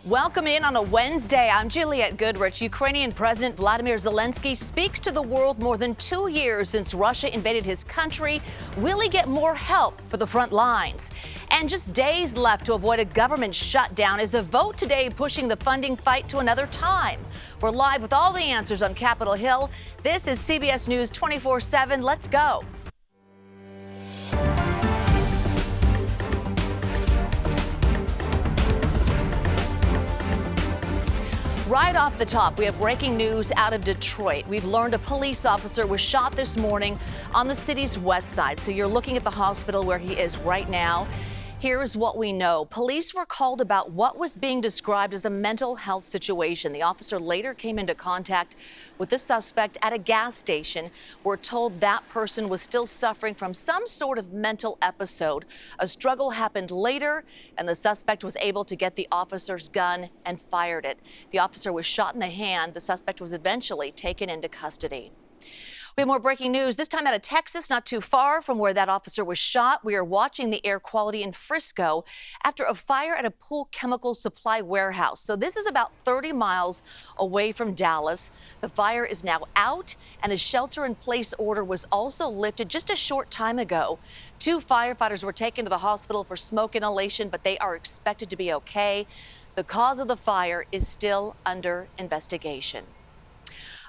Welcome in on a Wednesday. I'm Juliette Goodrich. Ukrainian President Vladimir Zelenskyy speaks to the world more than 2 years since Russia invaded his country. Will he get more help for the front lines? And just days left to avoid a government shutdown is a vote today pushing the funding fight to another time. We're live with all the answers on Capitol Hill. This is CBS News 24/7. Let's go. Right off the top, we have breaking news out of Detroit. We've learned a police officer was shot this morning on the city's west side. So you're looking at the hospital where he is right now. Here's what we know. Police were called about what was being described as a mental health situation. The officer later came into contact with the suspect at a gas station. We're told that person was still suffering from some sort of mental episode. A struggle happened later, and the suspect was able to get the officer's gun and fired it. The officer was shot in the hand. The suspect was eventually taken into custody. We have more breaking news, this time out of Texas, not too far from where that officer was shot. We are watching the air quality in Frisco after a fire at a pool chemical supply warehouse. So this is about 30 miles away from Dallas. The fire is now out, and a shelter-in-place order was also lifted just a short time ago. 2 firefighters were taken to the hospital for smoke inhalation, but they are expected to be okay. The cause of the fire is still under investigation.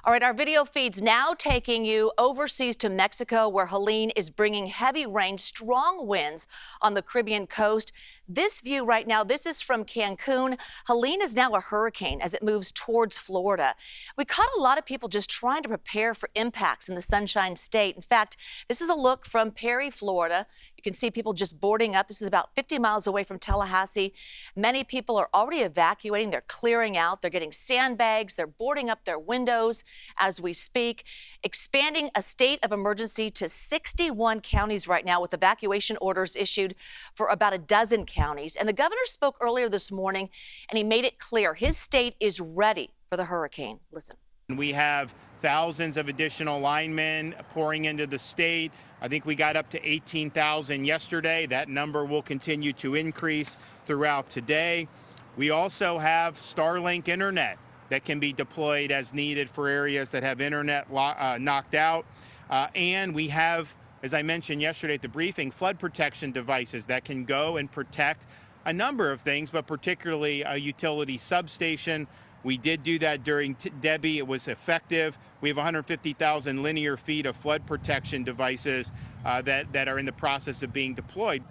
All right, our video feeds now taking you overseas to Mexico, where Helene is bringing heavy rain, strong winds on the Caribbean coast. This view right now, this is from Cancun. Helene is now a hurricane as it moves towards Florida. We caught a lot of people just trying to prepare for impacts in the Sunshine State. In fact, this is a look from Perry, Florida. You can see people just boarding up. This is about 50 miles away from Tallahassee. Many people are already evacuating. They're clearing out. They're getting sandbags. They're boarding up their windows as we speak, expanding a state of emergency to 61 counties right now with evacuation orders issued for about a dozen counties. And the governor spoke earlier this morning, and he made it clear his state is ready for the hurricane. Listen. We have thousands of additional linemen pouring into the state. I think we got up to 18,000 yesterday. That number will continue to increase throughout today. We also have Starlink internet that can be deployed as needed for areas that have internet knocked out. And we have, as I mentioned yesterday at the briefing, flood protection devices that can go and protect a number of things, but particularly a utility substation. We did do that during Debbie. It was effective. We have 150,000 linear feet of flood protection devices that are in the process of being deployed.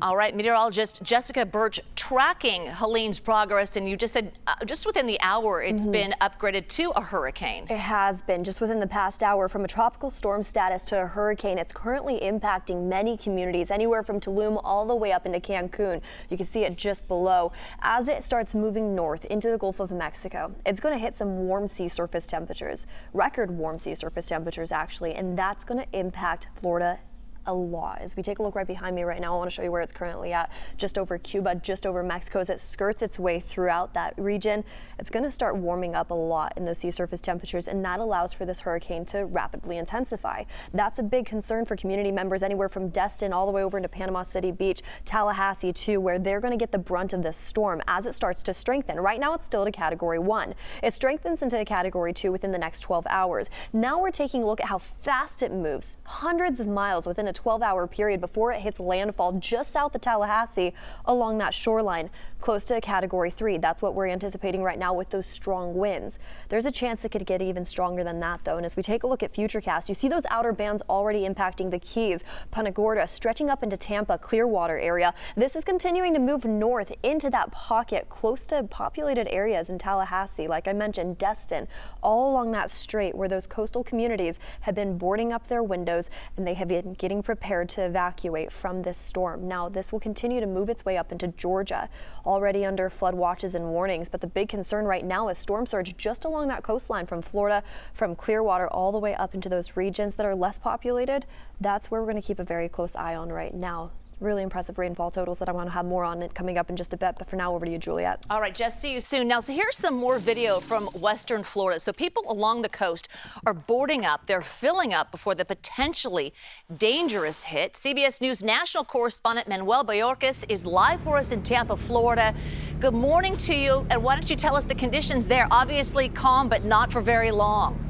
All right, meteorologist Jessica Birch tracking Helene's progress, and you just said just within the hour it's been upgraded to a hurricane. It has been just within the past hour, from a tropical storm status to a hurricane. It's currently impacting many communities, anywhere from Tulum all the way up into Cancun. You can see it just below. As it starts moving north into the Gulf of Mexico, it's going to hit some warm sea surface temperatures, record warm sea surface temperatures actually, and that's going to impact Florida a lot. As we take a look right behind me right now, I want to show you where it's currently at, just over Cuba, just over Mexico. As it skirts its way throughout that region, it's going to start warming up a lot in those sea surface temperatures, and that allows for this hurricane to rapidly intensify. That's a big concern for community members anywhere from Destin all the way over into Panama City Beach, Tallahassee too, where they're going to get the brunt of this storm as it starts to strengthen. Right now it's still at a Category 1. It strengthens into a Category 2 within the next 12 hours. Now we're taking a look at how fast it moves, hundreds of miles within a 12-hour period before it hits landfall just south of Tallahassee along that shoreline, close to a Category 3. That's what we're anticipating right now with those strong winds. There's a chance it could get even stronger than that, though. And as we take a look at Futurecast, you see those outer bands already impacting the Keys, Punta Gorda, stretching up into Tampa, Clearwater area. This is continuing to move north into that pocket close to populated areas in Tallahassee, like I mentioned, Destin, all along that strait where those coastal communities have been boarding up their windows, and they have been getting prepared to evacuate from this storm. Now, this will continue to move its way up into Georgia, already under flood watches and warnings. But the big concern right now is storm surge just along that coastline from Florida, from Clearwater all the way up into those regions that are less populated. That's where we're going to keep a very close eye on right now. Really impressive rainfall totals that I want to have more on it coming up in just a bit. But for now, over to you, Juliet. All right, Jess, see you soon. Now, so here's some more video from Western Florida. So people along the coast are boarding up. They're filling up before the potentially dangerous hit. CBS News national correspondent Manuel Bojorquez is live for us in Tampa, Florida. Good morning to you. And why don't you tell us the conditions there? Obviously calm, but not for very long.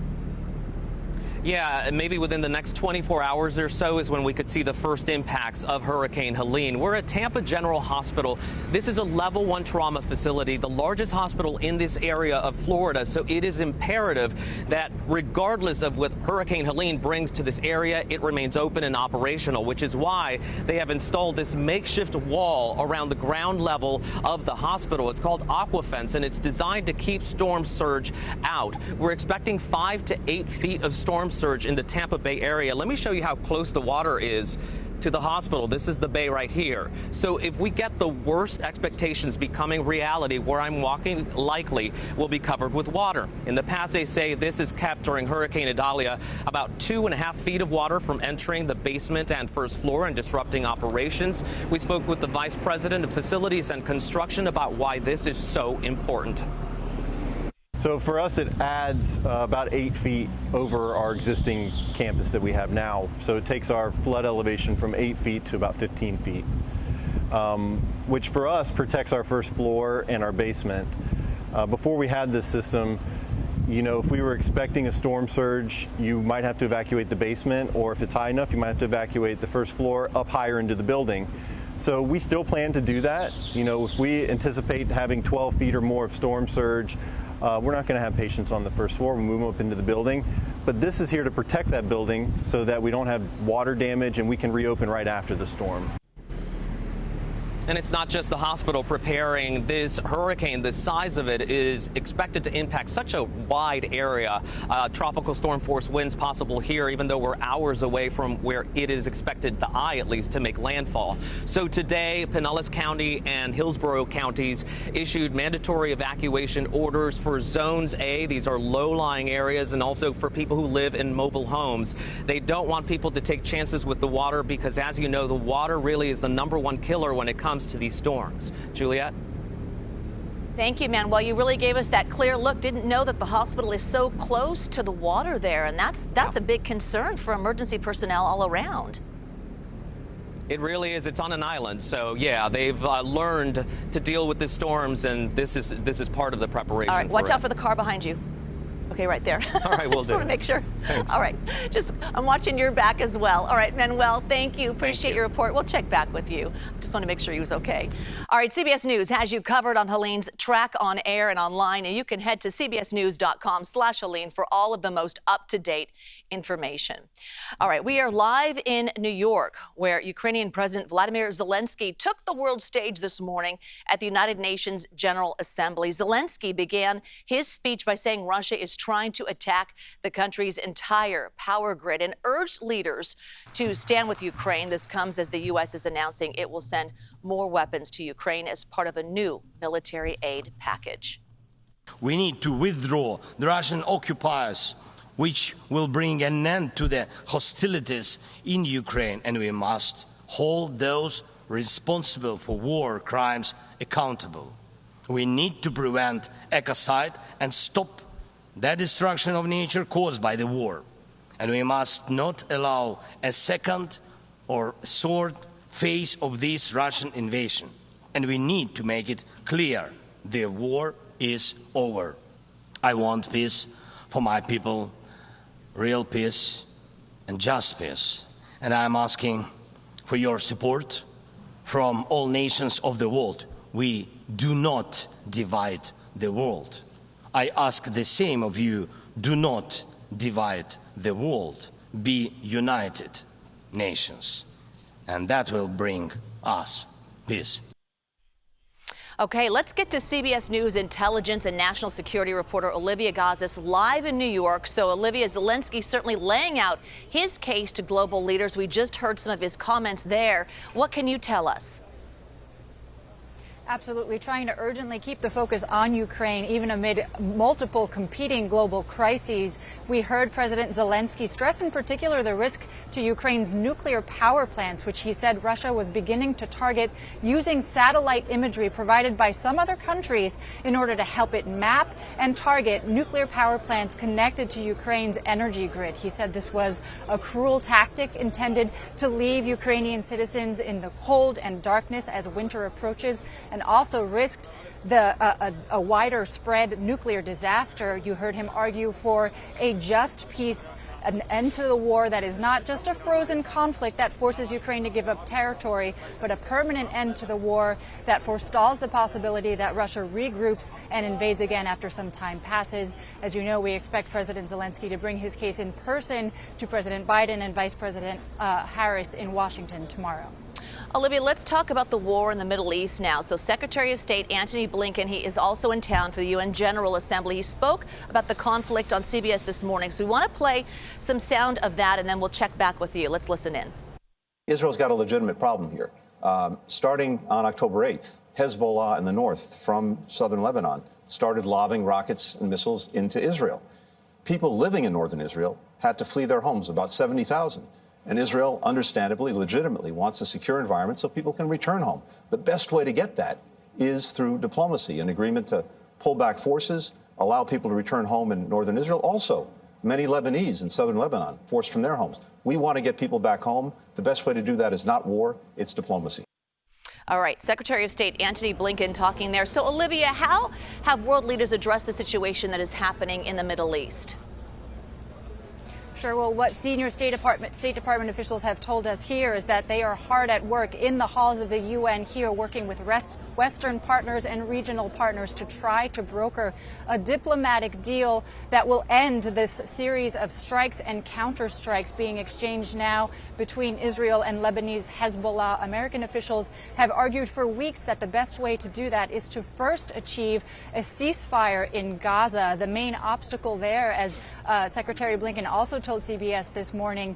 Yeah, maybe within the next 24 hours or so is when we could see the first impacts of Hurricane Helene. We're at Tampa General Hospital. This is a level 1 trauma facility, the largest hospital in this area of Florida. So it is imperative that regardless of what Hurricane Helene brings to this area, it remains open and operational, which is why they have installed this makeshift wall around the ground level of the hospital. It's called Aquafence, and it's designed to keep storm surge out. We're expecting 5 to 8 feet of storm surge in the Tampa Bay area. Let me show you how close the water is to the hospital. This is the bay right here. So if we get the worst expectations becoming reality, where I'm walking likely will be covered with water. In the past, they say this is kept during Hurricane Idalia about 2.5 feet of water from entering the basement and first floor and disrupting operations. We spoke with the Vice President of Facilities and Construction about why this is so important. So for us, it adds about 8 feet over our existing campus that we have now. So it takes our flood elevation from 8 feet to about 15 feet, which for us protects our first floor and our basement. Before we had this system, you know, if we were expecting a storm surge, you might have to evacuate the basement, or if it's high enough, you might have to evacuate the first floor up higher into the building. So we still plan to do that. You know, if we anticipate having 12 feet or more of storm surge, we're not going to have patients on the first floor. We'll move them up into the building. But this is here to protect that building so that we don't have water damage and we can reopen right after the storm. And it's not just the hospital preparing. This hurricane, the size of it is expected to impact such a wide area. Tropical storm force winds possible here, even though we're hours away from where it is expected, the eye at least, to make landfall. So today, Pinellas County and Hillsborough counties issued mandatory evacuation orders for Zones A. These are low-lying areas, and also for people who live in mobile homes. They don't want people to take chances with the water because, as you know, the water really is the #1 killer when it comes to these storms. Juliet? Thank you, Manuel. You really gave us that clear look. Didn't know that the hospital is so close to the water there, and that's a big concern for emergency personnel all around. It really is. It's on an island, so yeah, they've learned to deal with the storms, and this is part of the preparation. All right, watch out for the car behind you. Okay, right there. All right, we'll just want to make sure. Thanks. All right, I'm watching your back as well. All right, Manuel, thank you. Appreciate your report. We'll check back with you. Just want to make sure he was okay. All right, CBS News has you covered on Helene's track on air and online, and you can head to cbsnews.com/Helene for all of the most up-to-date information. All right, we are live in New York, where Ukrainian President Vladimir Zelenskyy took the world stage this morning at the United Nations General Assembly. Zelenskyy began his speech by saying Russia is trying to attack the country's entire power grid and urged leaders to stand with Ukraine. This comes as the U.S. is announcing it will send more weapons to Ukraine as part of a new military aid package. We need to withdraw the Russian occupiers, which will bring an end to the hostilities in Ukraine, and we must hold those responsible for war crimes accountable. We need to prevent ecocide and stop the destruction of nature caused by the war. And we must not allow a second or third phase of this Russian invasion. And we need to make it clear the war is over. I want peace for my people, real peace and just peace. And I'm asking for your support from all nations of the world. We do not divide the world. I ask the same of you, do not divide the world. Be united nations. And that will bring us peace. Okay, let's get to CBS News intelligence and national security reporter Olivia Gazis live in New York. So, Olivia, Zelenskyy certainly laying out his case to global leaders. We just heard some of his comments there. What can you tell us? Absolutely, trying to urgently keep the focus on Ukraine, even amid multiple competing global crises. We heard President Zelenskyy stress in particular the risk to Ukraine's nuclear power plants, which he said Russia was beginning to target using satellite imagery provided by some other countries in order to help it map and target nuclear power plants connected to Ukraine's energy grid. He said this was a cruel tactic intended to leave Ukrainian citizens in the cold and darkness as winter approaches, and also risked a wider spread nuclear disaster. You heard him argue for a just peace, an end to the war that is not just a frozen conflict that forces Ukraine to give up territory, but a permanent end to the war that forestalls the possibility that Russia regroups and invades again after some time passes. As you know, we expect President Zelenskyy to bring his case in person to President Biden and Vice President Harris in Washington tomorrow. Olivia, let's talk about the war in the Middle East now. So Secretary of State Antony Blinken, he is also in town for the UN General Assembly. He spoke about the conflict on CBS this morning. So we want to play some sound of that, and then we'll check back with you. Let's listen in. Israel's got a legitimate problem here. Starting on October 8th, Hezbollah in the north from southern Lebanon started lobbing rockets and missiles into Israel. People living in northern Israel had to flee their homes, about 70,000. And Israel, understandably, legitimately, wants a secure environment so people can return home. The best way to get that is through diplomacy, an agreement to pull back forces, allow people to return home in northern Israel. Also, many Lebanese in southern Lebanon forced from their homes. We want to get people back home. The best way to do that is not war, it's diplomacy. All right, Secretary of State Antony Blinken talking there. So, Olivia, how have world leaders addressed the situation that is happening in the Middle East? Sure. Well, what senior State Department officials have told us here is that they are hard at work in the halls of the UN here, working with Western partners and regional partners to try to broker a diplomatic deal that will end this series of strikes and counterstrikes being exchanged now between Israel and Lebanese Hezbollah. American officials have argued for weeks that the best way to do that is to first achieve a ceasefire in Gaza. The main obstacle there, as Secretary Blinken also told CBS this morning,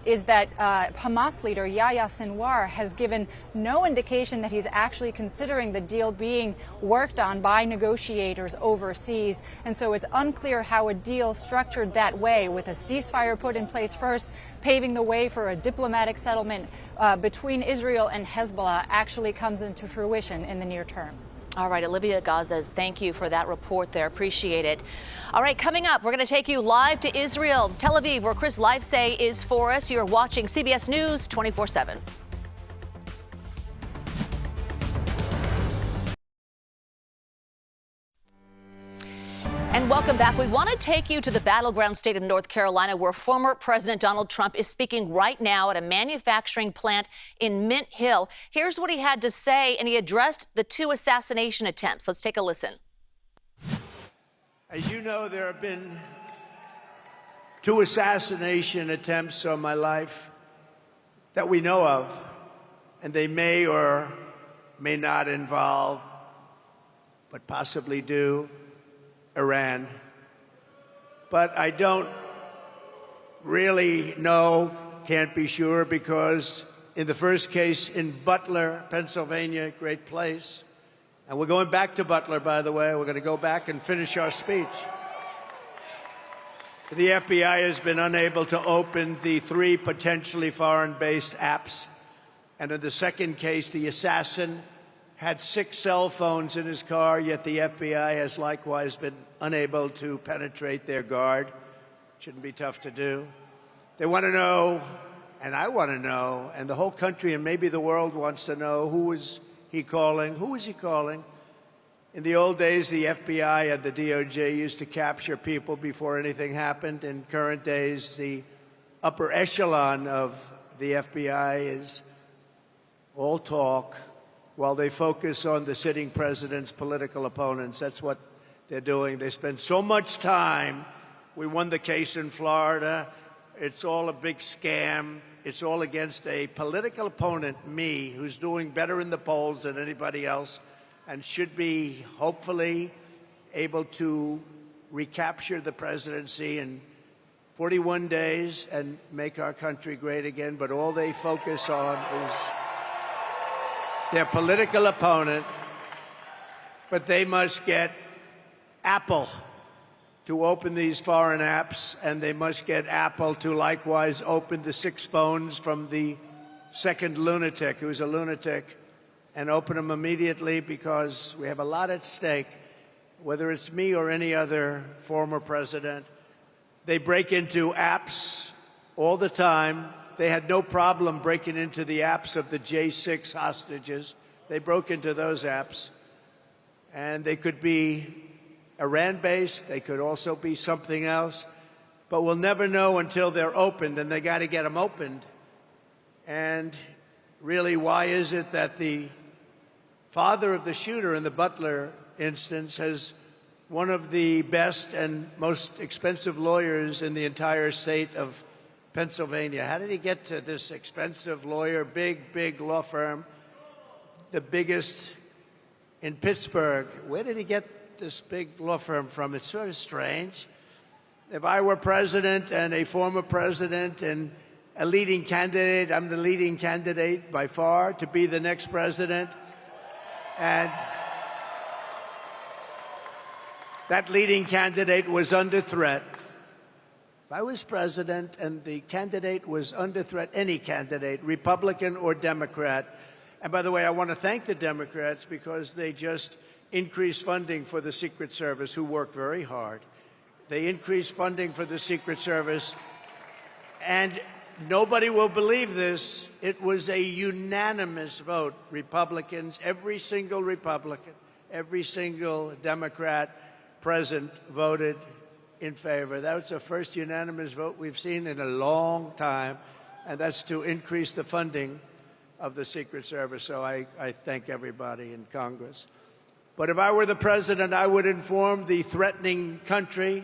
is that Hamas leader Yahya Sinwar has given no indication that he's actually considering the deal being worked on by negotiators overseas. And so it's unclear how a deal structured that way, with a ceasefire put in place first, paving the way for a diplomatic settlement between Israel and Hezbollah, actually comes into fruition in the near term. All right, Olivia Gazez, thank you for that report there. Appreciate it. All right, coming up, we're going to take you live to Israel, Tel Aviv, where Chris Livesay is for us. You're watching CBS News 24/7. And welcome back. We want to take you to the battleground state of North Carolina, where former President Donald Trump is speaking right now at a manufacturing plant in Mint Hill. Here's what he had to say, and he addressed the 2 assassination attempts. Let's take a listen. As you know, there have been 2 assassination attempts on my life that we know of, and they may or may not involve, but possibly do, Iran. But I don't really know, can't be sure, because in the first case in Butler, Pennsylvania, great place, and we're going back to Butler, by the way, we're going to go back and finish our speech. The FBI has been unable to open the 3 potentially foreign-based apps, and in the second case, the assassin had 6 cell phones in his car, yet the FBI has likewise been unable to penetrate their guard. Shouldn't be tough to do. They want to know, and I want to know, and the whole country and maybe the world wants to know, who is he calling? Who is he calling? In the old days, the FBI and the DOJ used to capture people before anything happened. In current days, the upper echelon of the FBI is all talk, while they focus on the sitting president's political opponents. That's what they're doing. They spend so much time. We won the case in Florida. It's all a big scam. It's all against a political opponent, me, who's doing better in the polls than anybody else and should be hopefully able to recapture the presidency in 41 days and make our country great again. But all they focus on is their political opponent, but they must get Apple to open these foreign apps, and they must get Apple to likewise open the 6 phones from the second lunatic, who's a lunatic, and open them immediately, because we have a lot at stake, whether it's me or any other former president. They break into apps all the time. They had no problem breaking into the apps of the J6 hostages. They broke into those apps, and they could be Iran-based. They could also be something else, but we'll never know until they're opened, and they got to get them opened. And really, why is it that the father of the shooter in the Butler instance has one of the best and most expensive lawyers in the entire state of Pennsylvania? How did he get to this expensive lawyer, big law firm, the biggest in Pittsburgh? Where did he get this big law firm from? It's sort of strange. If I were president and a former president and a leading candidate, I'm the leading candidate by far to be the next president. And that leading candidate was under threat. If I was president and the candidate was under threat, any candidate, Republican or Democrat, and by the way, I want to thank the Democrats because they just increased funding for the Secret Service, who worked very hard. They increased funding for the Secret Service, and nobody will believe this. It was a unanimous vote. Republicans, every single Republican, every single Democrat present voted in favor. That was the first unanimous vote we've seen in a long time, and that's to increase the funding of the Secret Service. So I thank everybody in Congress. But if I were the president, I would inform the threatening country,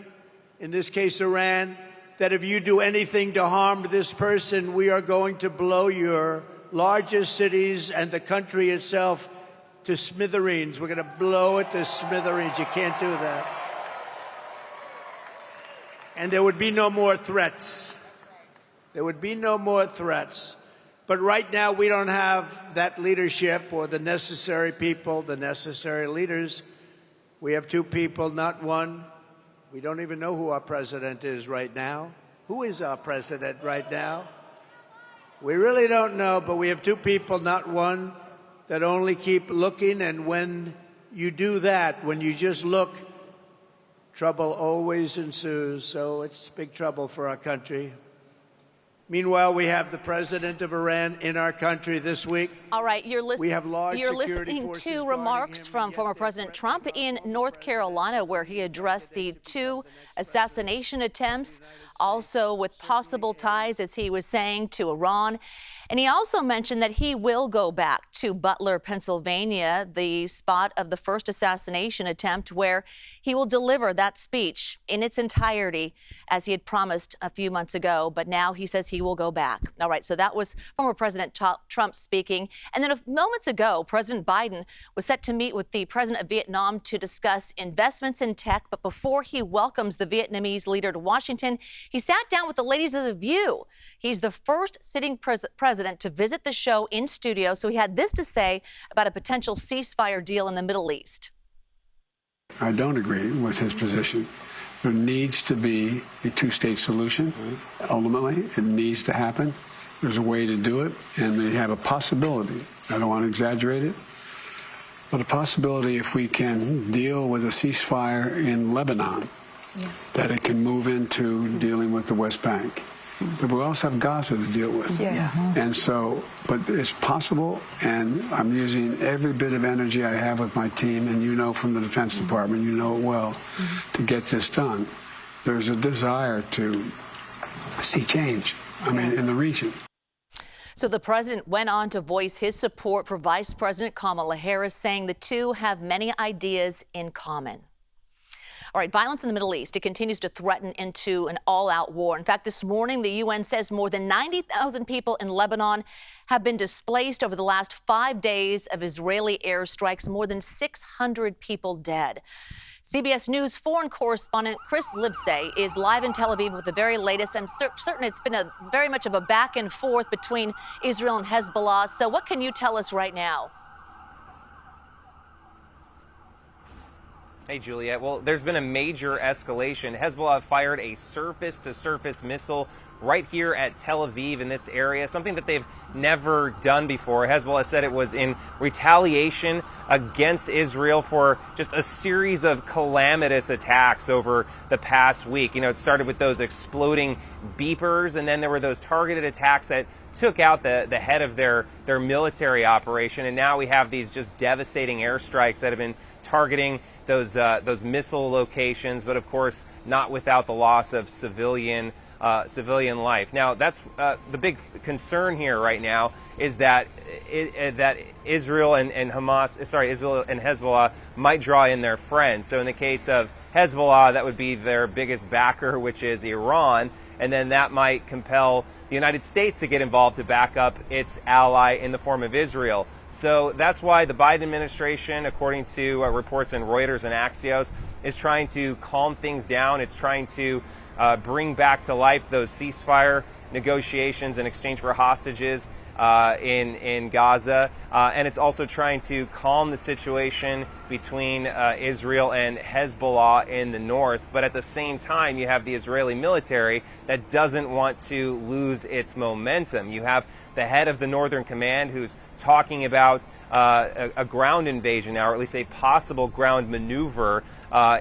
in this case Iran, that if you do anything to harm this person, we are going to blow your largest cities and the country itself to smithereens. We're going to blow it to smithereens. You can't do that. And there would be no more threats. There would be no more threats. But right now, we don't have that leadership or the necessary people, the necessary leaders. We have 2 people, not one. We don't even know who our president is right now. Who is our president right now? We really don't know, but we have 2 people, not one, that only keep looking. And when you do that, when you just look, trouble always ensues. So it's big trouble for our country. Meanwhile, we have the president of Iran in our country this week. All right, you're listening listening to remarks from former President Trump in North Carolina, where he addressed the 2 assassination attempts, also with possible ties, as he was saying, to Iran. And he also mentioned that he will go back to Butler, Pennsylvania, the spot of the first assassination attempt, where he will deliver that speech in its entirety, as he had promised a few months ago. But now he says he will go back. All right, so that was former President Trump speaking. And then moments ago, President Biden was set to meet with the president of Vietnam to discuss investments in tech. But before he welcomes the Vietnamese leader to Washington, he sat down with the ladies of The View. He's the first sitting president to visit the show in studio, so he had this to say about a potential ceasefire deal in the Middle East. I don't agree with his position. There needs to be a 2-state solution. Ultimately, it needs to happen. There's a way to do it, and they have a possibility. I don't want to exaggerate it, but a possibility, if we can deal with a ceasefire in Lebanon, that it can move into dealing with the West Bank. But we also have Gaza to deal with. And so, but it's possible, and I'm using every bit of energy I have with my team, and you know from the Defense Department, you know it well, to get this done. There's a desire to see change, in the region. So the president went on to voice his support for Vice President Kamala Harris, saying the 2 have many ideas in common. All right, violence in the Middle East, it continues to threaten into an all-out war. In fact, this morning, the UN says more than 90,000 people in Lebanon have been displaced over the last 5 days of Israeli airstrikes, more than 600 people dead. CBS News foreign correspondent Chris Livesay is live in Tel Aviv with the very latest. I'm certain it's been very much of a back and forth between Israel and Hezbollah. So what can you tell us right now? Hey, Juliet. Well, there's been a major escalation. Hezbollah fired a surface-to-surface missile right here at Tel Aviv in this area, something that they've never done before. Hezbollah said it was in retaliation against Israel for just a series of calamitous attacks over the past week. You know, it started with those exploding beepers, and then there were those targeted attacks that took out the head of their military operation, and now we have these just devastating airstrikes that have been targeting those missile locations, but of course not without the loss of civilian life. Now, that's the big concern here right now is that Israel and Hezbollah might draw in their friends. So in the case of Hezbollah, that would be their biggest backer, which is Iran, and then that might compel the United States to get involved to back up its ally in the form of Israel. So that's why the Biden administration, according to reports in Reuters and Axios, is trying to calm things down. It's trying to bring back to life those ceasefire negotiations in exchange for hostages in Gaza. And it's also trying to calm the situation between Israel and Hezbollah in the north. But at the same time, you have the Israeli military that doesn't want to lose its momentum. You have the head of the Northern Command who's talking about a ground invasion now, or at least a possible ground maneuver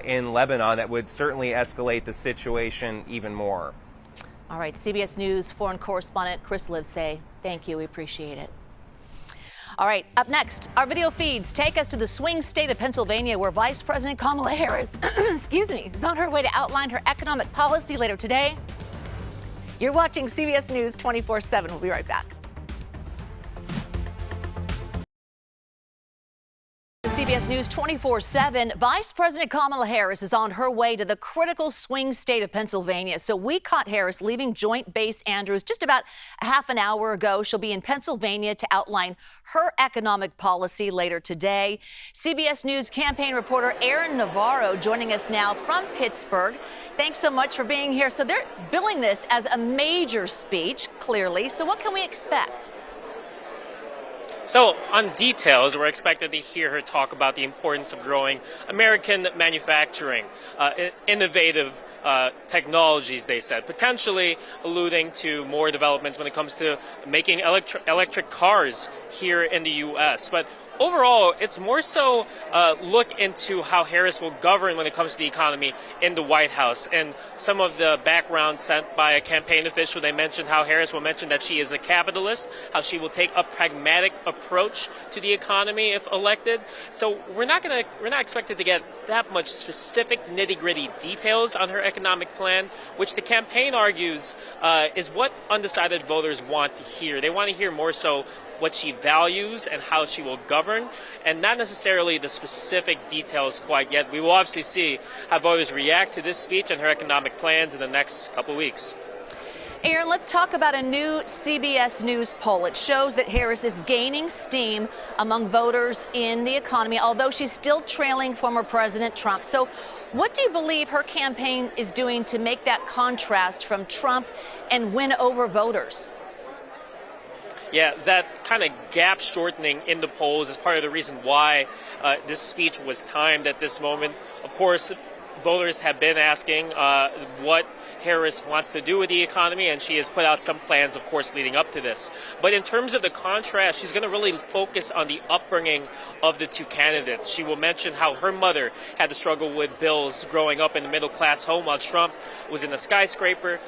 in Lebanon that would certainly escalate the situation even more. All right, CBS News foreign correspondent Chris Livesay, thank you. We appreciate it. All right, up next, our video feeds take us to the swing state of Pennsylvania, where Vice President Kamala Harris, is on her way to outline her economic policy later today. You're watching CBS News 24/7. We'll be right back. CBS News 24/7. Vice President Kamala Harris is on her way to the critical swing state of Pennsylvania. So we caught Harris leaving Joint Base Andrews just about a half an hour ago. She'll be in Pennsylvania to outline her economic policy later today. CBS News campaign reporter Aaron Navarro joining us now from Pittsburgh. Thanks so much for being here. So they're billing this as a major speech, clearly. So what can we expect? So on details, we're expected to hear her talk about the importance of growing American manufacturing, innovative technologies, they said, potentially alluding to more developments when it comes to making electric cars here in the U.S. But overall, it's more so look into how Harris will govern when it comes to the economy in the White House. And some of the background sent by a campaign official, they mentioned how Harris will mention that she is a capitalist, how she will take a pragmatic approach to the economy if elected. So we're not expected to get that much specific nitty-gritty details on her economic plan, which the campaign argues is what undecided voters want to hear. They want to hear more so what she values and how she will govern, and not necessarily the specific details quite yet. We will obviously see how voters react to this speech and her economic plans in the next couple of weeks. Aaron, let's talk about a new CBS News poll. It shows that Harris is gaining steam among voters in the economy, although she's still trailing former President Trump. So what do you believe her campaign is doing to make that contrast from Trump and win over voters? Yeah, that kind of gap shortening in the polls is part of the reason why this speech was timed at this moment. Of course, voters have been asking what Harris wants to do with the economy, and she has put out some plans, of course, leading up to this. But in terms of the contrast, she's going to really focus on the upbringing of the two candidates. She will mention how her mother had to struggle with bills growing up in a middle-class home while Trump was in a skyscraper.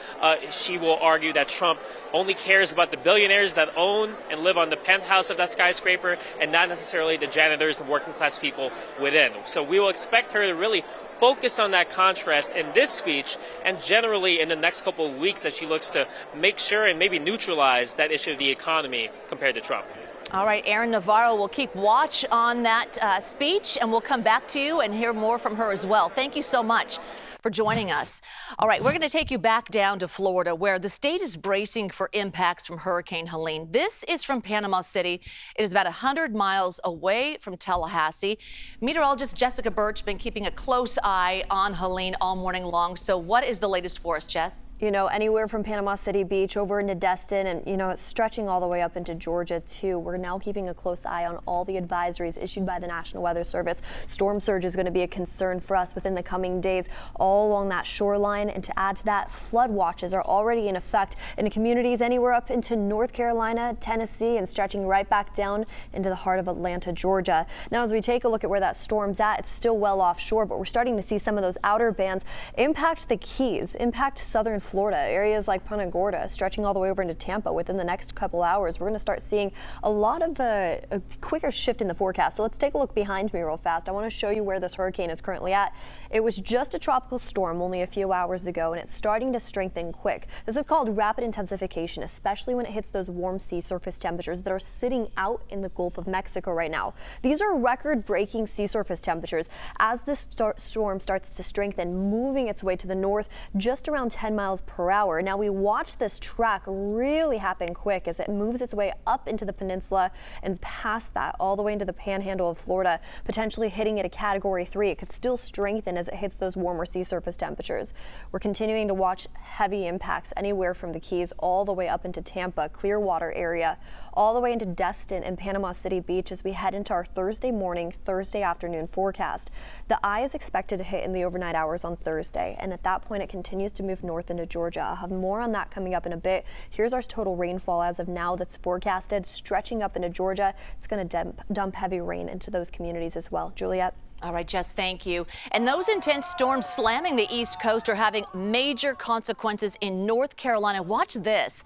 She will argue that Trump only cares about the billionaires that own and live on the penthouse of that skyscraper and not necessarily the janitors and working-class people within. So we will expect her to really focus on that contrast in this speech and generally in the next couple of weeks as she looks to make sure and maybe neutralize that issue of the economy compared to Trump. All right, Aaron Navarro will keep watch on that speech, and we'll come back to you and hear more from her as well. Thank you so much for joining us. All right, we're going to take you back down to Florida, where the state is bracing for impacts from Hurricane Helene. This is from Panama City. It is about 100 miles away from Tallahassee. Meteorologist Jessica Birch been keeping a close eye on Helene all morning long. So what is the latest for us, Jess? You know, anywhere from Panama City Beach over into Destin and, you know, it's stretching all the way up into Georgia, too. We're now keeping a close eye on all the advisories issued by the National Weather Service. Storm surge is going to be a concern for us within the coming days all along that shoreline. And to add to that, flood watches are already in effect in communities anywhere up into North Carolina, Tennessee, and stretching right back down into the heart of Atlanta, Georgia. Now, as we take a look at where that storm's at, it's still well offshore, but we're starting to see some of those outer bands impact the Keys, impact southern Florida, areas like Punta Gorda, stretching all the way over into Tampa. Within the next couple hours, we're going to start seeing a lot of a quicker shift in the forecast. So let's take a look behind me real fast. I want to show you where this hurricane is currently at. It was just a tropical storm only a few hours ago, and it's starting to strengthen quick. This is called rapid intensification, especially when it hits those warm sea surface temperatures that are sitting out in the Gulf of Mexico right now. These are record-breaking sea surface temperatures as this storm starts to strengthen, moving its way to the north just around 10 miles per hour. Now, we watch this track really happen quick as it moves its way up into the peninsula and past that all the way into the panhandle of Florida, potentially hitting at a Category 3. It could still strengthen as it hits those warmer sea surface temperatures. We're continuing to watch heavy impacts anywhere from the Keys all the way up into Tampa, Clearwater area, all the way into Destin and Panama City Beach as we head into our Thursday morning, Thursday afternoon forecast. The eye is expected to hit in the overnight hours on Thursday, and at that point it continues to move north into Georgia. I'll have more on that coming up in a bit. Here's our total rainfall as of now that's forecasted, stretching up into Georgia. It's going to dump heavy rain into those communities as well. Juliet? All right, Jess, thank you. And those intense storms slamming the East Coast are having major consequences in North Carolina. Watch this.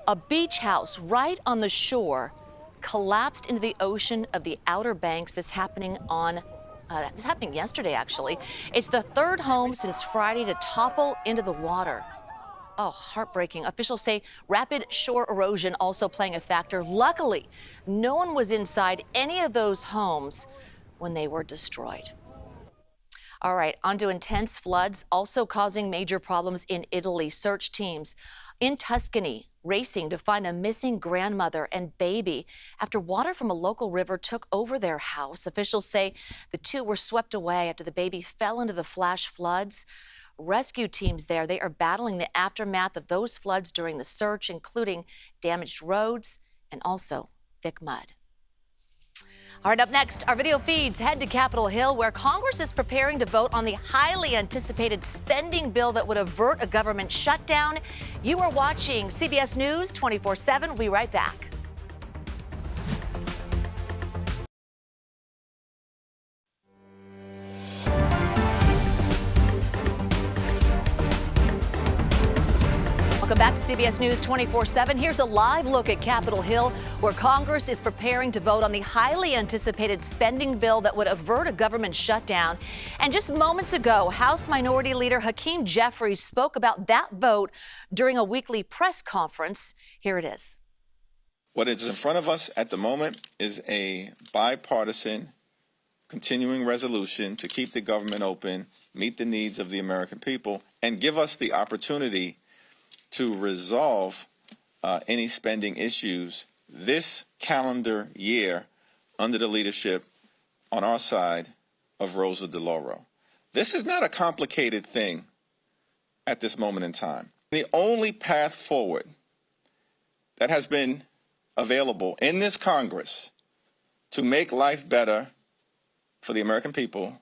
A beach house right on the shore collapsed into the ocean of the Outer Banks. This happening yesterday, actually. It's the third home since Friday to topple into the water. Oh, heartbreaking. Officials say rapid shore erosion also playing a factor. Luckily, no one was inside any of those homes when they were destroyed. All right, on to intense floods also causing major problems in Italy. Search teams in Tuscany racing to find a missing grandmother and baby after water from a local river took over their house. Officials say the two were swept away after the baby fell into the flash floods. Rescue teams there, they are battling the aftermath of those floods during the search, including damaged roads and also thick mud. All right, up next, our video feeds head to Capitol Hill, where Congress is preparing to vote on the highly anticipated spending bill that would avert a government shutdown. You are watching CBS News 24/7. We'll be right back. Welcome back to CBS News 24/7. Here's a live look at Capitol Hill, where Congress is preparing to vote on the highly anticipated spending bill that would avert a government shutdown. And just moments ago, House Minority Leader Hakeem Jeffries spoke about that vote during a weekly press conference. Here it is. What is in front of us at the moment is a bipartisan continuing resolution to keep the government open, meet the needs of the American people, and give us the opportunity to resolve any spending issues this calendar year under the leadership on our side of Rosa DeLauro. This is not a complicated thing at this moment in time. The only path forward that has been available in this Congress to make life better for the American people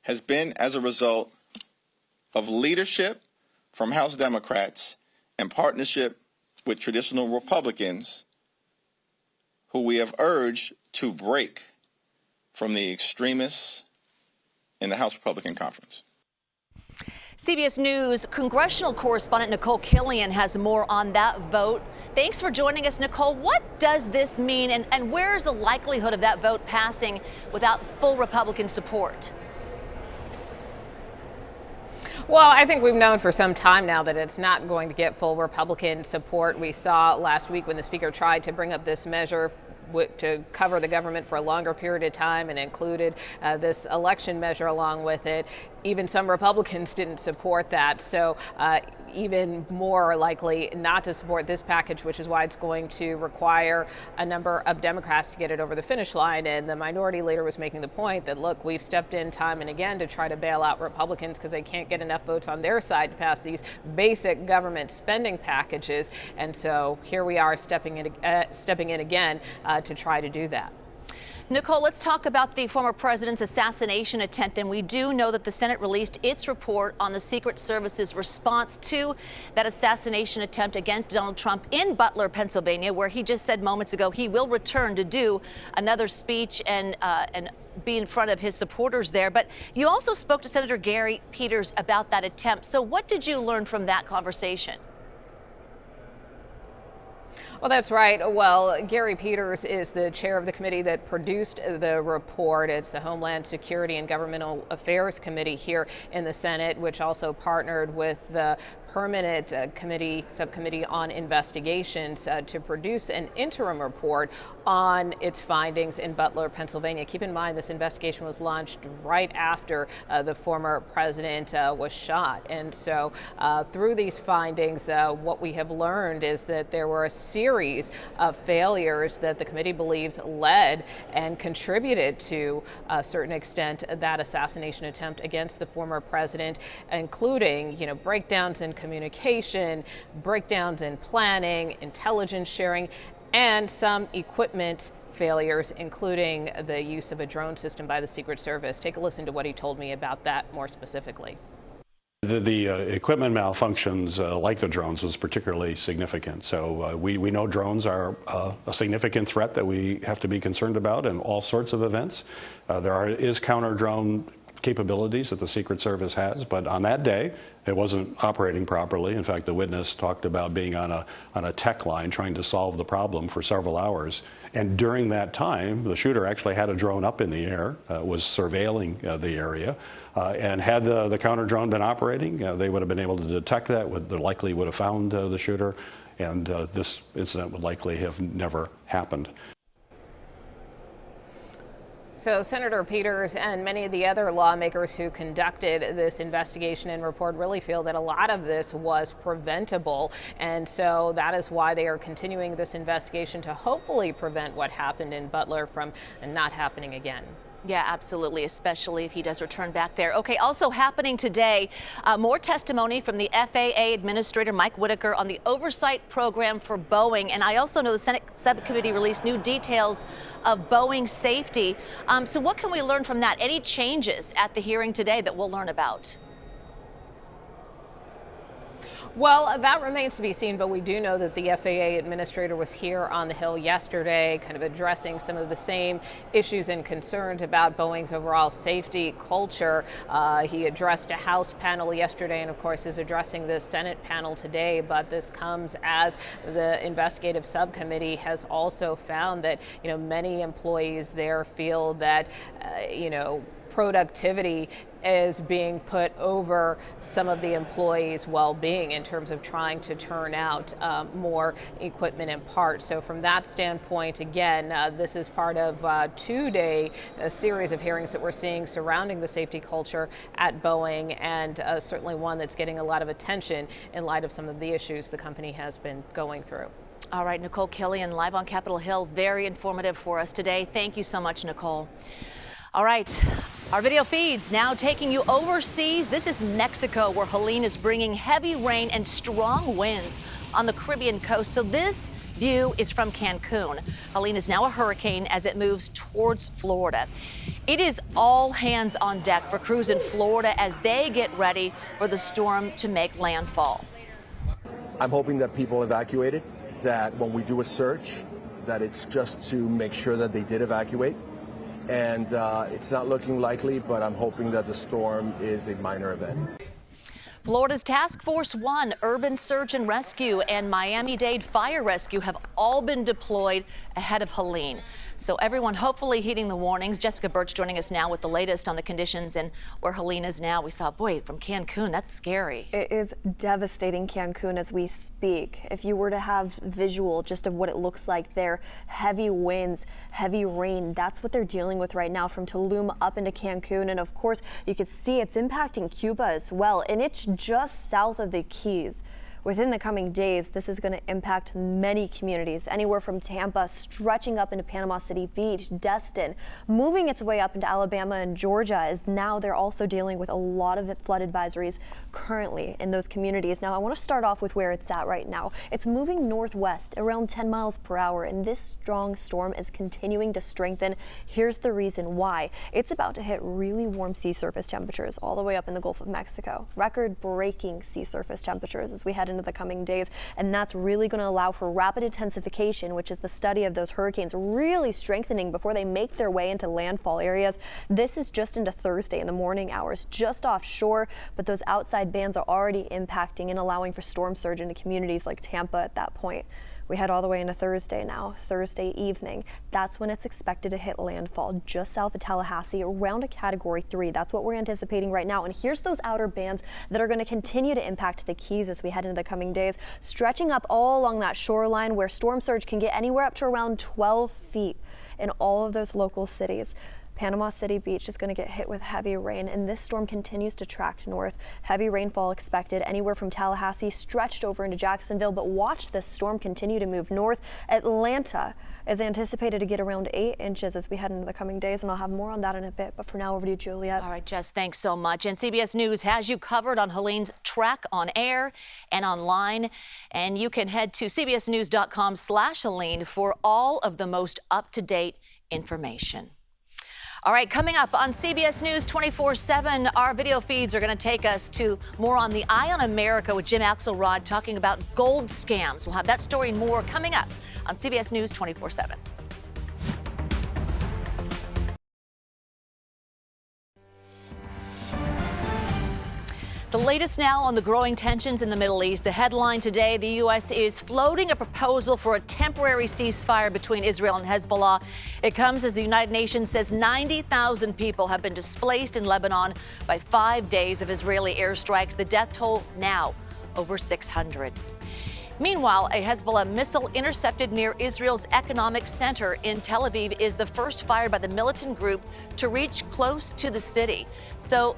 has been as a result of leadership from House Democrats and partnership with traditional Republicans who we have urged to break from the extremists in the House Republican Conference. CBS News congressional correspondent Nicole Killian has more on that vote. Thanks for joining us, Nicole. What does this mean, and where is the likelihood of that vote passing without full Republican support? Well, I think we've known for some time now that it's not going to get full Republican support. We saw last week when the Speaker tried to bring up this measure to cover the government for a longer period of time and included this election measure along with it. Even some Republicans didn't support that. So even more likely not to support this package, which is why it's going to require a number of Democrats to get it over the finish line. And the minority leader was making the point that, look, we've stepped in time and again to try to bail out Republicans because they can't get enough votes on their side to pass these basic government spending packages. And so here we are stepping in again to try to do that. Nicole, let's talk about the former president's assassination attempt. And we do know that the Senate released its report on the Secret Service's response to that assassination attempt against Donald Trump in Butler, Pennsylvania, where he just said moments ago he will return to do another speech and be in front of his supporters there. But you also spoke to Senator Gary Peters about that attempt. So what did you learn from that conversation? Well, that's right. Well, Gary Peters is the chair of the committee that produced the report. It's the Homeland Security and Governmental Affairs Committee here in the Senate, which also partnered with the permanent subcommittee on investigations to produce an interim report on its findings in Butler, Pennsylvania. Keep in mind, this investigation was launched right after the former president was shot. And so through these findings, what we have learned is that there were a series of failures that the committee believes led and contributed to a certain extent that assassination attempt against the former president, including, breakdowns in communication, breakdowns in planning, intelligence sharing, and some equipment failures, including the use of a drone system by the Secret Service. Take a listen to what he told me about that more specifically. The equipment malfunctions, like the drones, was particularly significant. So we know drones are a significant threat that we have to be concerned about in all sorts of events. There is counter-drone capabilities that the Secret Service has, but on that day, it wasn't operating properly. In fact, the witness talked about being on a tech line trying to solve the problem for several hours. And during that time, the shooter actually had a drone up in the air, was surveilling the area. And had the counter drone been operating, they would have been able to detect that, likely would have found the shooter, and this incident would likely have never happened. So Senator Peters and many of the other lawmakers who conducted this investigation and report really feel that a lot of this was preventable. And so that is why they are continuing this investigation to hopefully prevent what happened in Butler from not happening again. Yeah, absolutely, especially if he does return back there. Okay, also happening today, more testimony from the FAA Administrator Mike Whitaker on the oversight program for Boeing. And I also know the Senate subcommittee released new details of Boeing safety. So what can we learn from that? Any changes at the hearing today that we'll learn about? Well, that remains to be seen, but we do know that the FAA administrator was here on the Hill yesterday, kind of addressing some of the same issues and concerns about Boeing's overall safety culture. He addressed a House panel yesterday and, of course, is addressing the Senate panel today. But this comes as the investigative subcommittee has also found that, many employees there feel that, productivity is being put over some of the employees' well-being in terms of trying to turn out more equipment and parts. So from that standpoint, again, this is part of a two-day series of hearings that we're seeing surrounding the safety culture at Boeing, and certainly one that's getting a lot of attention in light of some of the issues the company has been going through. All right, Nicole Killian, live on Capitol Hill. Very informative for us today. Thank you so much, Nicole. All right, our video feeds now taking you overseas. This is Mexico, where Helene is bringing heavy rain and strong winds on the Caribbean coast. So this view is from Cancun. Helene is now a hurricane as it moves towards Florida. It is all hands on deck for crews in Florida as they get ready for the storm to make landfall. I'm hoping that people evacuated, that when we do a search, that it's just to make sure that they did evacuate. And it's not looking likely, but I'm hoping that the storm is a minor event. Florida's Task Force 1, Urban Search and Rescue, and Miami-Dade Fire Rescue have all been deployed ahead of Helene. So everyone hopefully heeding the warnings. Jessica Birch joining us now with the latest on the conditions and where Helene is now. We saw, boy, from Cancun, that's scary. It is devastating Cancun as we speak. If you were to have visual just of what it looks like there, heavy winds, heavy rain, that's what they're dealing with right now from Tulum up into Cancun. And of course, you can see it's impacting Cuba as well. And it's just south of the Keys. Within the coming days, this is going to impact many communities, anywhere from Tampa, stretching up into Panama City Beach, Destin, moving its way up into Alabama and Georgia, as now they're also dealing with a lot of flood advisories currently in those communities. Now, I want to start off with where it's at right now. It's moving northwest around 10 miles per hour, and this strong storm is continuing to strengthen. Here's the reason why. It's about to hit really warm sea surface temperatures all the way up in the Gulf of Mexico. Record-breaking sea surface temperatures as we head into the coming days, and that's really going to allow for rapid intensification, which is the study of those hurricanes really strengthening before they make their way into landfall areas. This is just into Thursday in the morning hours, just offshore, but those outside bands are already impacting and allowing for storm surge into communities like Tampa at that point. We head all the way into Thursday now, Thursday evening. That's when it's expected to hit landfall just south of Tallahassee around a Category 3. That's what we're anticipating right now. And here's those outer bands that are going to continue to impact the Keys as we head into the coming days, stretching up all along that shoreline where storm surge can get anywhere up to around 12 feet in all of those local cities. Panama City Beach is going to get hit with heavy rain, and this storm continues to track north. Heavy rainfall expected anywhere from Tallahassee stretched over into Jacksonville, but watch this storm continue to move north. Atlanta is anticipated to get around 8 inches as we head into the coming days, and I'll have more on that in a bit. But for now, over to you, Juliet. All right, Jess, thanks so much. And CBS News has you covered on Helene's track on air and online. And you can head to cbsnews.com/Helene for all of the most up-to-date information. All right, coming up on CBS News 24/7, our video feeds are going to take us to more on the Eye on America with Jim Axelrod talking about gold scams. We'll have that story and more coming up on CBS News 24/7. The latest now on the growing tensions in the Middle East. The headline today, the U.S. is floating a proposal for a temporary ceasefire between Israel and Hezbollah. It comes as the United Nations says 90,000 people have been displaced in Lebanon by 5 days of Israeli airstrikes. The death toll now over 600. Meanwhile, a Hezbollah missile intercepted near Israel's economic center in Tel Aviv is the first fired by the militant group to reach close to the city. So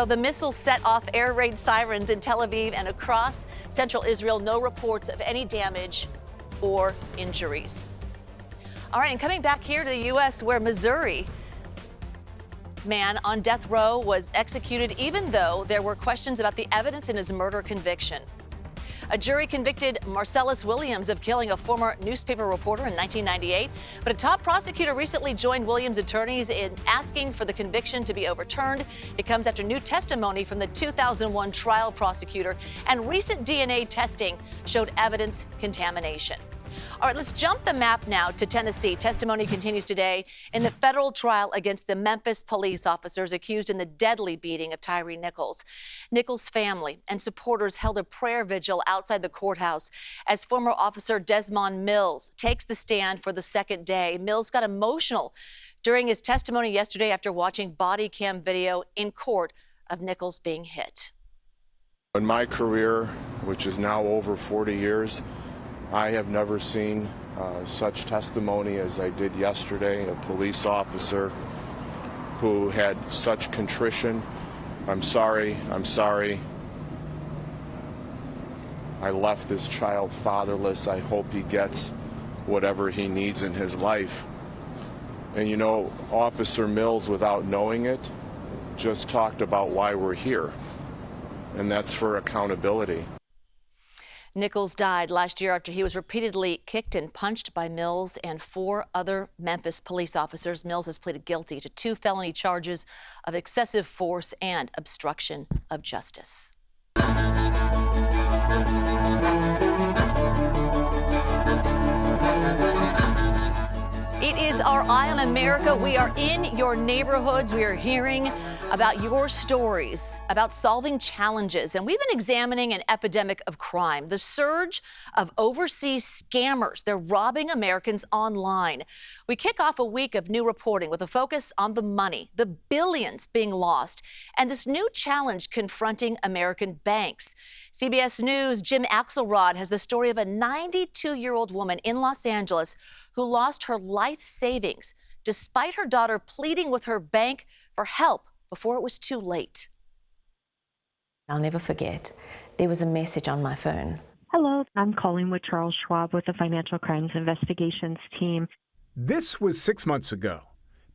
the missile set off air raid sirens in Tel Aviv and across central Israel. No reports of any damage or injuries. All right, and coming back here to the U.S., where Missouri man on death row was executed even though there were questions about the evidence in his murder conviction. A jury convicted Marcellus Williams of killing a former newspaper reporter in 1998, but a top prosecutor recently joined Williams' attorneys in asking for the conviction to be overturned. It comes after new testimony from the 2001 trial prosecutor, and recent DNA testing showed evidence contamination. All right, let's jump the map now to Tennessee. Testimony continues today in the federal trial against the Memphis police officers accused in the deadly beating of Tyree Nichols. Nichols' family and supporters held a prayer vigil outside the courthouse as former officer Desmond Mills takes the stand for the second day. Mills got emotional during his testimony yesterday after watching body cam video in court of Nichols being hit. In my career, which is now over 40 years, I have never seen such testimony as I did yesterday. A police officer who had such contrition. I'm sorry. I left this child fatherless. I hope he gets whatever he needs in his life. And you know, Officer Mills, without knowing it, just talked about why we're here. And that's for accountability. Nichols died last year after he was repeatedly kicked and punched by Mills and 4 other Memphis police officers. Mills has pleaded guilty to 2 felony charges of excessive force and obstruction of justice. It It is our Eye on America. We are in your neighborhoods. We are hearing about your stories, about solving challenges. And we've been examining an epidemic of crime, the surge of overseas scammers. They're robbing Americans online. We kick off a week of new reporting with a focus on the money, the billions being lost, and this new challenge confronting American banks. CBS News' Jim Axelrod has the story of a 92-year-old woman in Los Angeles who lost her life savings despite her daughter pleading with her bank for help before it was too late. I'll never forget, there was a message on my phone. Hello, I'm calling with Charles Schwab with the Financial Crimes Investigations team. This was 6 months ago.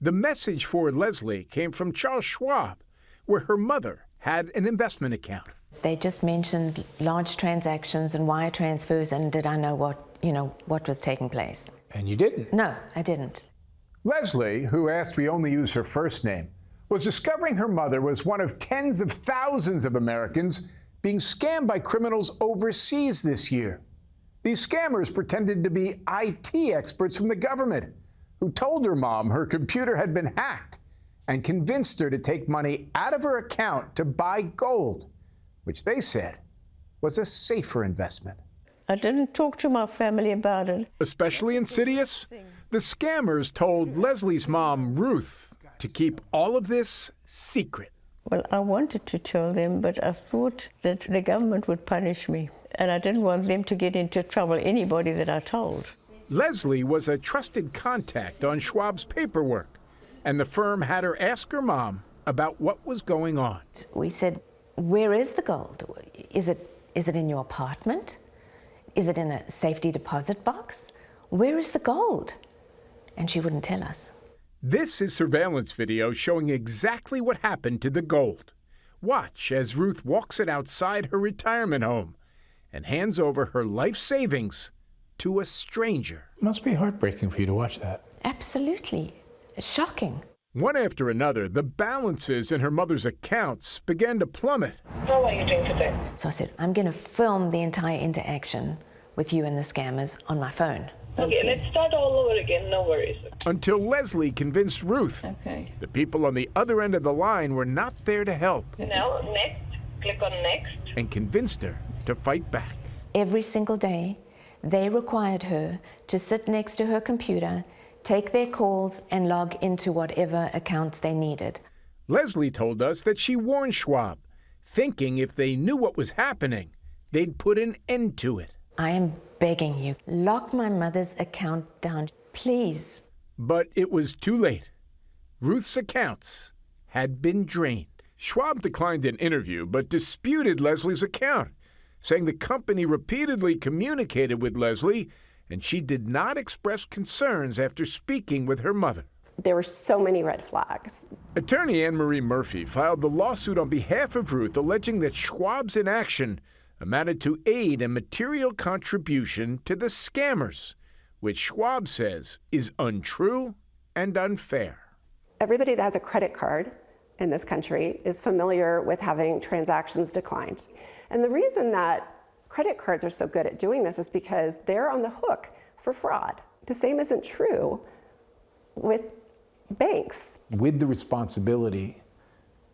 The message for Leslie came from Charles Schwab, where her mother had an investment account. They just mentioned large transactions and wire transfers, and did I know what was taking place? And you didn't? No, I didn't. Leslie, who asked we only use her first name, was discovering her mother was one of tens of thousands of Americans being scammed by criminals overseas this year. These scammers pretended to be IT experts from the government who told her mom her computer had been hacked and convinced her to take money out of her account to buy gold, which they said was a safer investment. I didn't talk to my family about it. Especially insidious, the scammers told Leslie's mom, Ruth, to keep all of this secret. Well, I wanted to tell them, but I thought that the government would punish me, and I didn't want them to get into trouble, anybody that I told. Leslie was a trusted contact on Schwab's paperwork, and the firm had her ask her mom about what was going on. We said, where is the gold? Is it in your apartment? Is it in a safety deposit box? Where is the gold? And she wouldn't tell us. This is surveillance video showing exactly what happened to the gold. Watch as Ruth walks it outside her retirement home and hands over her life savings to a stranger. It must be heartbreaking for you to watch that. Absolutely. Shocking. One after another, the balances in her mother's accounts began to plummet. How are you doing today? So I said, I'm going to film the entire interaction with you and the scammers on my phone. Okay, let's start all over again, no worries. Until Leslie convinced Ruth. Okay. The people on the other end of the line were not there to help. Now, next, click on next. And convinced her to fight back. Every single day, they required her to sit next to her computer, take their calls, and log into whatever accounts they needed. Leslie told us that she warned Schwab, thinking if they knew what was happening, they'd put an end to it. I am begging you, lock my mother's account down, please. But it was too late. Ruth's accounts had been drained. Schwab declined an interview, but disputed Leslie's account, saying the company repeatedly communicated with Leslie, and she did not express concerns after speaking with her mother. There were so many red flags. Attorney Anne Marie Murphy filed the lawsuit on behalf of Ruth, alleging that Schwab's inaction amounted to aid and material contribution to the scammers, which Schwab says is untrue and unfair. Everybody that has a credit card in this country is familiar with having transactions declined. And the reason that credit cards are so good at doing this is because they're on the hook for fraud. The same isn't true with banks. With the responsibility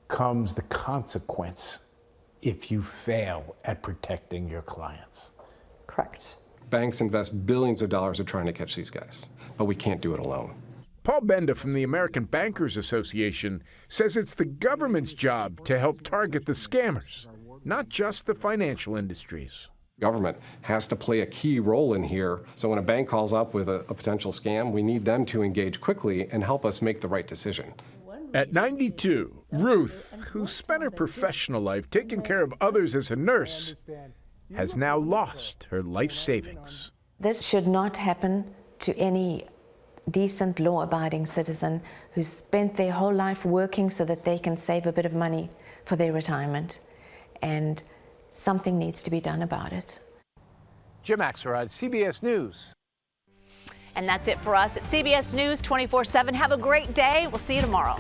comes the consequence if you fail at protecting your clients. Correct. Banks invest billions of dollars in trying to catch these guys, but we can't do it alone. Paul Benda from the American Bankers Association says it's the government's job to help target the scammers, not just the financial industries. Government has to play a key role in here. So when a bank calls up with a potential scam, we need them to engage quickly and help us make the right decision. At 92, Ruth, who spent her professional life taking care of others as a nurse, has now lost her life savings. This should not happen to any decent, law-abiding citizen who spent their whole life working so that they can save a bit of money for their retirement. And something needs to be done about it. Jim Axelrod, CBS News. And that's it for us at CBS News 24/7. Have a great day. We'll see you tomorrow.